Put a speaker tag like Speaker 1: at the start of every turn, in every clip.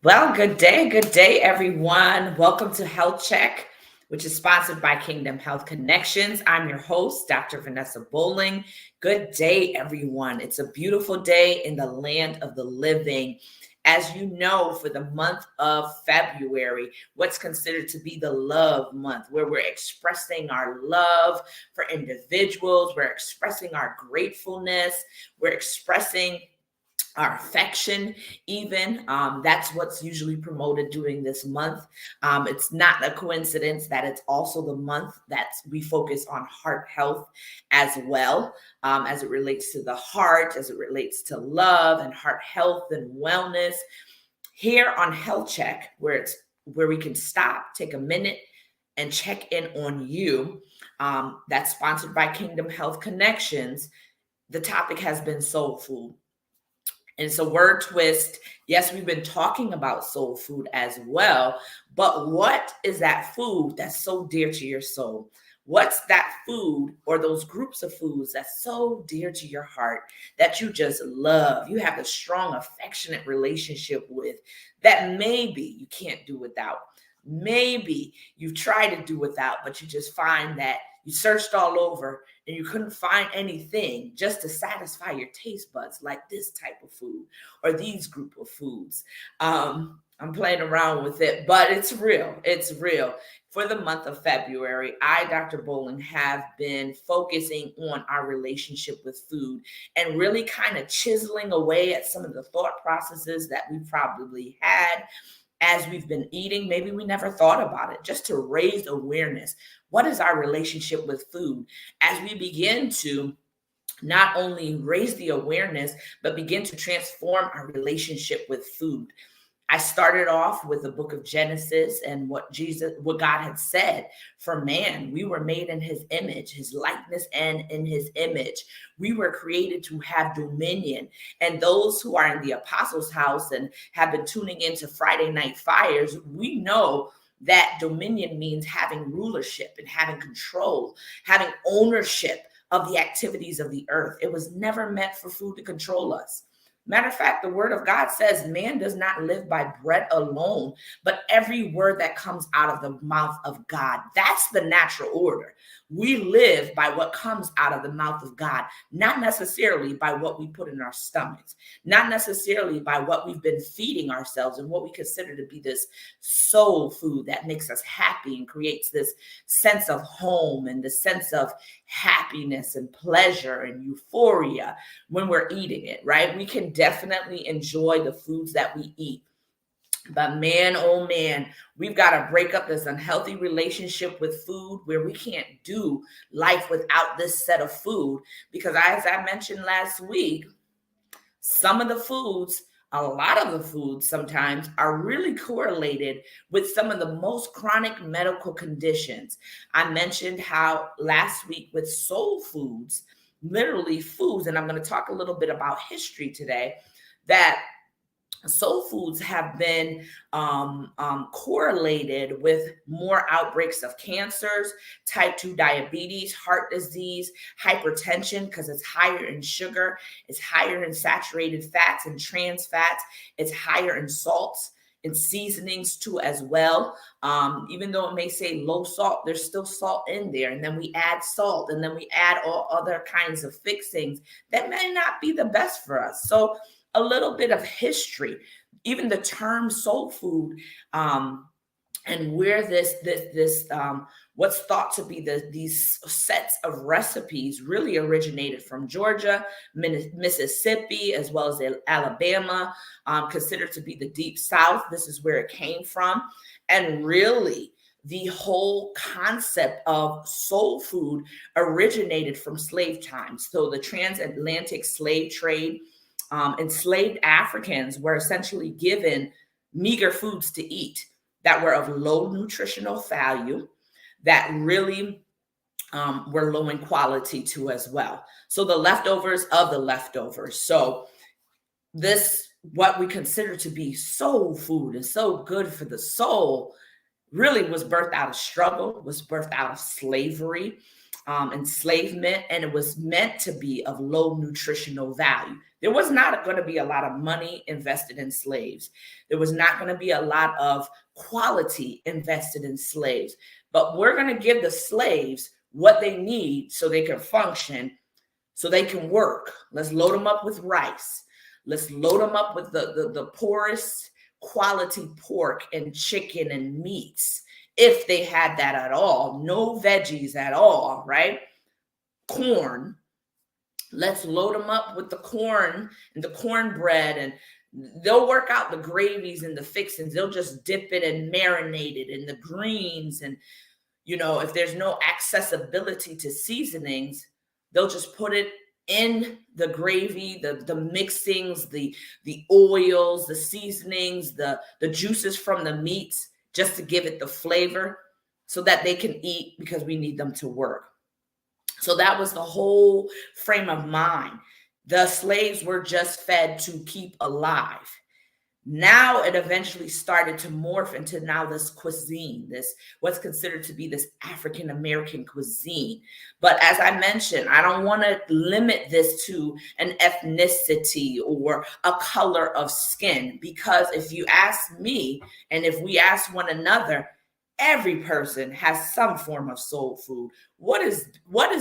Speaker 1: Well, good day, everyone. Welcome to Health Check, which is sponsored by Kingdom Health Connections. I'm your host, Dr. Vanessa Bolling. Good day, everyone. It's a beautiful day in the land of the living. As you know, for the month of February, what's considered to be the love month, where we're expressing our love for individuals, we're expressing our gratefulness, we're expressing our affection even. That's what's usually promoted during this month. It's not a coincidence that it's also the month that we focus on heart health as well, as it relates to the heart, as it relates to love and heart health and wellness. Here on Health Check, where we can stop, take a minute, and check in on you. That's sponsored by Kingdom Health Connections. The topic has been soul food. And it's a word twist. Yes, we've been talking about soul food as well, but what is that food that's so dear to your soul? What's that food or those groups of foods that's so dear to your heart that you just love? You have a strong, affectionate relationship with that maybe you can't do without. Maybe you've tried to do without, but you just find that you searched all over and you couldn't find anything just to satisfy your taste buds, like this type of food or these group of foods. I'm playing around with it, but it's real. It's real. For the month of February, I, Dr. Bolling, have been focusing on our relationship with food and really kind of chiseling away at some of the thought processes that we probably had as we've been eating. Maybe we never thought about it, just to raise awareness. What is our relationship with food? As we begin to not only raise the awareness, but begin to transform our relationship with food. I started off with the book of Genesis and what God had said for man. We were made in his image, his likeness, and in his image. We were created to have dominion. And those who are in the Apostles' house and have been tuning into Friday Night Fires, we know that dominion means having rulership and having control, having ownership of the activities of the earth. It was never meant for food to control us. Matter of fact, the word of God says man does not live by bread alone, but every word that comes out of the mouth of God. That's the natural order. We live by what comes out of the mouth of God, not necessarily by what we put in our stomachs, not necessarily by what we've been feeding ourselves and what we consider to be this soul food that makes us happy and creates this sense of home and the sense of happiness and pleasure and euphoria when we're eating it, right? We can definitely enjoy the foods that we eat. But man, oh man, we've got to break up this unhealthy relationship with food where we can't do life without this set of food. Because as I mentioned last week, some of the foods, a lot of the foods sometimes are really correlated with some of the most chronic medical conditions. I mentioned how last week with soul foods, literally foods, and I'm going to talk a little bit about history today, that soul foods have been correlated with more outbreaks of cancers, type 2 diabetes, heart disease, hypertension, because it's higher in sugar, it's higher in saturated fats and trans fats, it's higher in salts and seasonings too as well. Even though it may say low salt, there's still salt in there. And then we add salt, and then we add all other kinds of fixings that may not be the best for us. So a little bit of history, even the term soul food, and where this what's thought to be these sets of recipes really originated from Georgia, Mississippi, as well as Alabama, considered to be the deep South. This is where it came from. And really, the whole concept of soul food originated from slave times. So the transatlantic slave trade, enslaved Africans were essentially given meager foods to eat that were of low nutritional value, that really were low in quality too as well. So the leftovers of the leftovers. So this, what we consider to be soul food and so good for the soul, really was birthed out of struggle, was birthed out of slavery. enslavement, and it was meant to be of low nutritional value. There was not going to be a lot of money invested in slaves. There was not going to be a lot of quality invested in slaves. But we're going to give the slaves what they need so they can function, so they can work. Let's load them up with rice. Let's load them up with the poorest quality pork and chicken and meats, if they had that at all. No veggies at all, right? Corn. Let's load them up with the corn and the cornbread, and they'll work out the gravies and the fixings. They'll just dip it and marinate it in the greens. And, if there's no accessibility to seasonings, they'll just put it in the gravy, the mixings, the oils, the seasonings, the juices from the meats, just to give it the flavor so that they can eat, because we need them to work. So that was the whole frame of mind. The slaves were just fed to keep alive. Now it eventually started to morph into now this cuisine, this what's considered to be this African American cuisine. But as I mentioned, I don't want to limit this to an ethnicity or a color of skin, because if you ask me, and if we ask one another, every person has some form of soul food. What is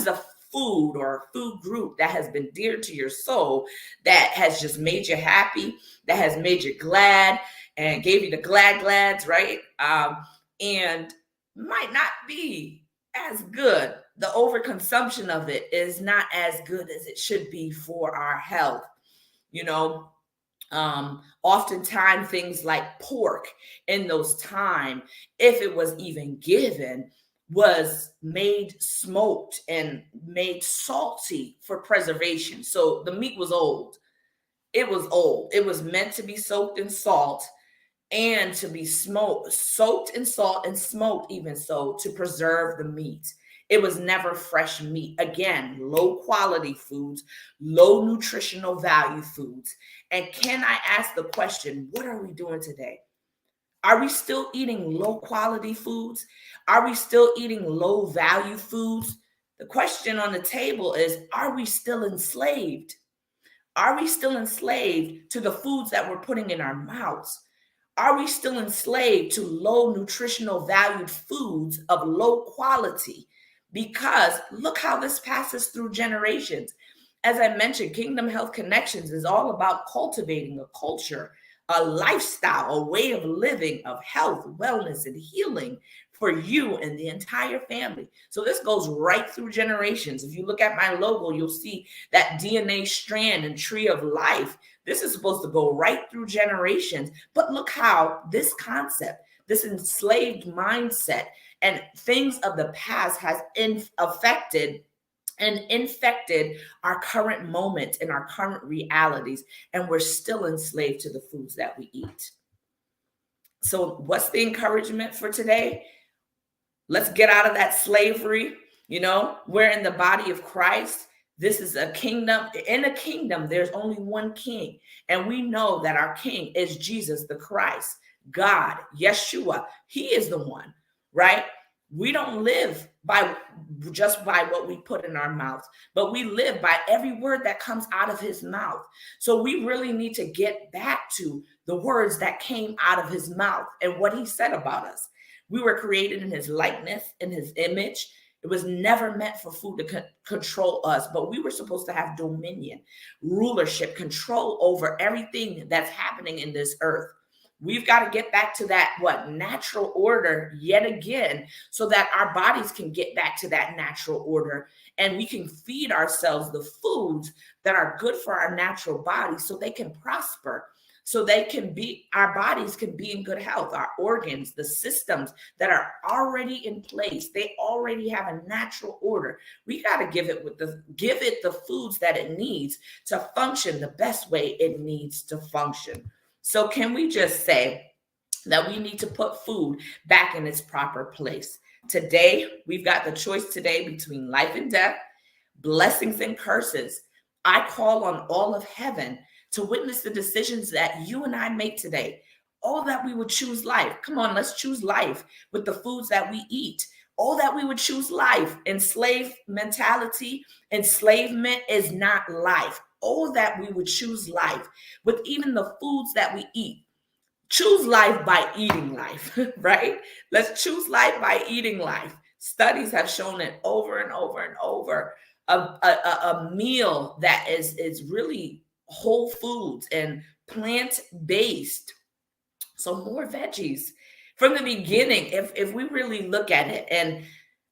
Speaker 1: a food or a food group that has been dear to your soul, that has just made you happy, that has made you glad and gave you the glads, right? And might not be as good. The overconsumption of it is not as good as it should be for our health. Oftentimes things like pork in those time, if it was even given, was made smoked and made salty for preservation. So the meat was old. It was old. It was meant to be soaked in salt and to be soaked in salt and smoked, even so, to preserve the meat. It was never fresh meat. Again, low quality foods, low nutritional value foods. And can I ask the question, what are we doing today? Are we still eating low quality foods? Are we still eating low value foods? The question on the table is, are we still enslaved? Are we still enslaved to the foods that we're putting in our mouths? Are we still enslaved to low nutritional valued foods of low quality? Because look how this passes through generations. As I mentioned, Kingdom Health Connections is all about cultivating a culture, a lifestyle, a way of living of health, wellness, and healing for you and the entire family. So this goes right through generations. If you look at my logo, you'll see that DNA strand and tree of life. This is supposed to go right through generations. But look how this concept, this enslaved mindset and things of the past has affected and infected our current moment and our current realities, and we're still enslaved to the foods that we eat. So what's the encouragement for today? Let's get out of that slavery. We're in the body of Christ. This is a kingdom. In a kingdom, there's only one king, and we know that our king is Jesus the Christ, God, Yeshua. He is the one, right? We don't live just by what we put in our mouths, but we live by every word that comes out of his mouth. So we really need to get back to the words that came out of his mouth and what he said about us. We were created in his likeness, in his image. It was never meant for food to control us, but we were supposed to have dominion, rulership, control over everything that's happening in this earth. We've got to get back to that, natural order yet again, so that our bodies can get back to that natural order and we can feed ourselves the foods that are good for our natural bodies so they can prosper, so our bodies can be in good health, our organs, the systems that are already in place. They already have a natural order. We got to give it the foods that it needs to function the best way it needs to function. So can we just say that we need to put food back in its proper place? Today, we've got the choice today between life and death, blessings and curses. I call on all of heaven to witness the decisions that you and I make today. All that we would choose life. Come on, let's choose life with the foods that we eat. Oh, that we would choose life. Enslaved mentality, enslavement is not life. Oh, that we would choose life with even the foods that we eat. Choose life by eating life, right? Let's choose life by eating life. Studies have shown it over and over and over. A meal that is really whole foods and plant-based. So more veggies from the beginning, if we really look at it. And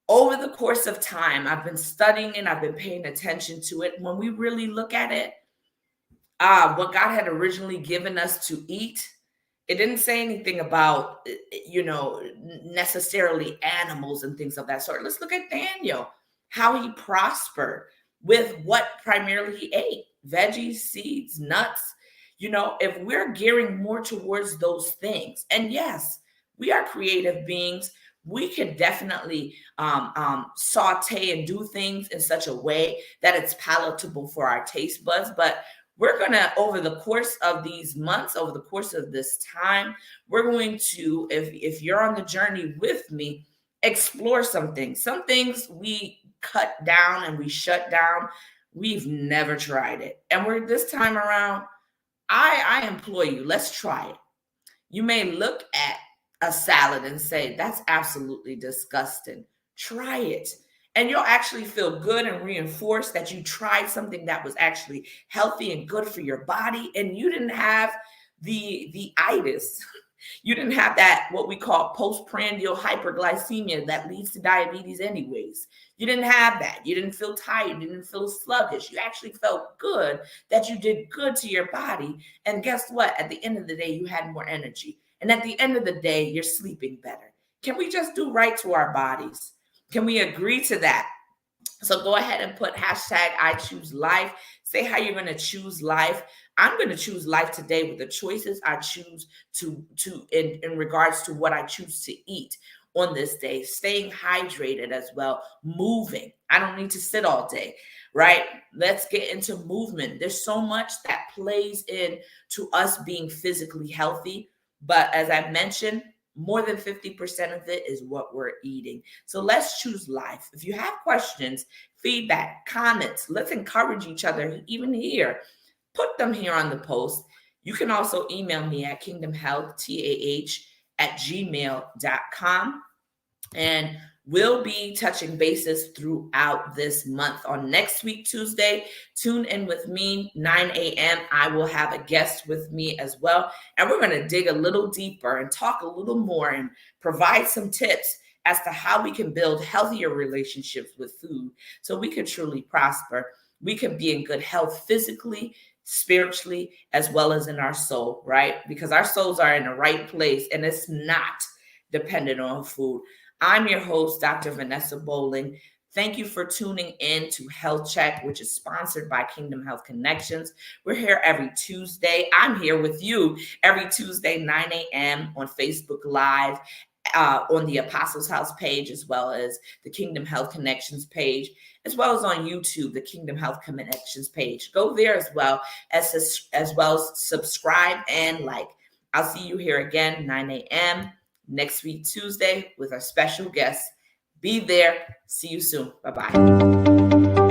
Speaker 1: over the course of time, I've been studying and I've been paying attention to it. When we really look at it, what God had originally given us to eat, it didn't say anything about, necessarily animals and things of that sort. Let's look at Daniel, how he prospered with what primarily he ate: veggies, seeds, nuts. If we're gearing more towards those things, and yes, we are creative beings, we could definitely saute and do things in such a way that it's palatable for our taste buds. But we're going to, over the course of these months, over the course of this time, we're going to, if you're on the journey with me, explore some things. Some things we cut down and we shut down. We've never tried it. And we're this time around, I implore you, let's try it. You may look at a salad and say, that's absolutely disgusting. Try it. And you'll actually feel good and reinforced that you tried something that was actually healthy and good for your body. And you didn't have the itis. You didn't have that, what we call postprandial hyperglycemia that leads to diabetes anyways. You didn't have that. You didn't feel tired. You didn't feel sluggish. You actually felt good, that you did good to your body. And guess what? At the end of the day, you had more energy. And at the end of the day, you're sleeping better. Can we just do right to our bodies? Can we agree to that? So go ahead and put hashtag I choose life. Say how you're going to choose life. I'm going to choose life today with the choices I choose to in regards to what I choose to eat on this day. Staying hydrated as well. Moving. I don't need to sit all day, right? Let's get into movement. There's so much that plays in to us being physically healthy. But as I mentioned, more than 50% of it is what we're eating. So let's choose life. If you have questions, feedback, comments, let's encourage each other even here. Put them here on the post. You can also email me at kingdomhealthtah@gmail.com. And we'll be touching bases throughout this month. On next week, Tuesday, tune in with me, 9 a.m. I will have a guest with me as well. And we're going to dig a little deeper and talk a little more and provide some tips as to how we can build healthier relationships with food so we can truly prosper. We can be in good health physically, spiritually, as well as in our soul, right? Because our souls are in the right place and it's not dependent on food. I'm your host, Dr. Vanessa Bolling. Thank you for tuning in to Health Check, which is sponsored by Kingdom Health Connections. We're here every Tuesday. I'm here with you every Tuesday, 9 a.m. on Facebook Live, on the Apostles House page, as well as the Kingdom Health Connections page, as well as on YouTube, the Kingdom Health Connections page. Go there as well as subscribe and like. I'll see you here again, 9 a.m. next week, Tuesday, with our special guest. Be there. See you soon. Bye-bye.